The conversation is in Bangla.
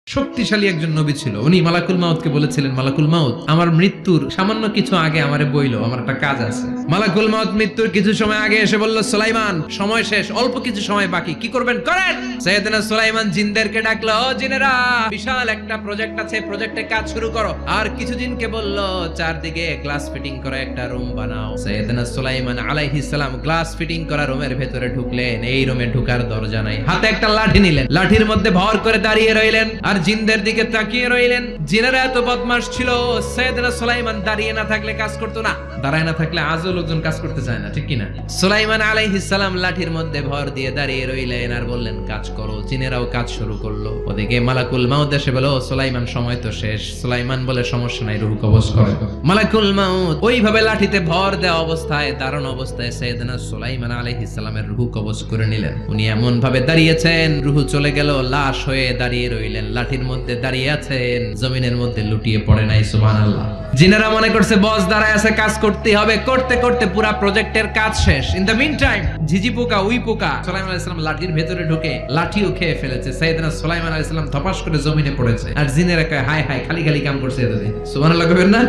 শক্তিশালী একজন নবী ছিল। উনি মালাকুল মাউতকে বলেছিলেন, মালাকুল মাউত, আমার মৃত্যুর সামান্য কিছু আগে আমারে বইলো, আমার একটা কাজ আছে। মালাকুল মাউত মৃত্যুর কিছু সময় আগে এসে বলল, সুলাইমান সময় শেষ, অল্প কিছু সময় বাকি, কি করবেন করেন। সাইয়েদনা সুলাইমান জিনদেরকে ডাকলো, ও জিনেরা, বিশাল একটা প্রজেক্ট আছে, প্রজেক্টে কাজ শুরু করো। আর কিছু জিনকে বলল, চারদিকে গ্লাস ফিটিং করা একটা রুম বানাও। সাইয়েদনা সুলাইমান আলাইহিস সালাম গ্লাস ফিটিং করা রুমের ভেতরে ঢুকলেন। এই রুমে ঢোকার দরজা নাই, হাতে একটা লাঠি নিলেন, লাঠির মধ্যে ভর করে দাঁড়িয়ে রইলেন আর জিনদের দিকে তাকিয়ে রইলেন। জিনেরা এত বদমাশ ছিল, সাইয়েদনা সুলাইমান দাঁড়িয়ে না থাকলে কাজ করতো না, দাঁড়ায় না থাকলে আজও লোকজন কাজ করতে চায় না, ঠিক কিনা? সুলাইমান আলাইহিস সালাম লাঠির মধ্যে ভর দিয়ে দাঁড়িয়ে রইলেন আর বললেন, কাজ করো। জিনেরাও কাজ শুরু করলো। ওদিকে মালাকুল মাউত এসে বলল, সুলাইমান সময় তো শেষ। সুলাইমান বলে, সমস্যা নাই, রূহ কবজ করো। মালাকুল মাউত ওইভাবে লাঠিতে ভর দেওয়া অবস্থায়, দাঁড়ানো অবস্থায় সাইয়েদনা সুলাইমান আলাইহিস সালামের রূহ কবজ করে নিলেন। উনি এমন ভাবে দাঁড়িয়েছেন, রূহ চলে গেল, লাশ হয়ে দাঁড়িয়ে রইলেন। লাঠির মধ্যে দাঁড়িয়ে আছেন, জমিনের মধ্যে লুটিয়ে পড়ে নাই। সুবহানাল্লাহ। জিনেরা মনে করছে বস দাঁড়ায় আছে, কাজ করতে হবে। করতে করতে পুরা প্রজেক্টের কাজ শেষ। ইন দ্য মিন টাইম ঝিঝি পোকা, উই পোকা সুলাইমান আলাইহিস সালাম লাঠির ভেতরে ঢুকে লাঠিও খেয়ে ফেলেছে। সাইয়েদনা সুলাইমান আলাইহিস সালাম ধপাস করে জমিনে পড়েছে। আর জিনেরা কয়, হায় হায়, খালি খালি কাম করছে এতদিন। সুবহানাল্লাহ কইবেন না?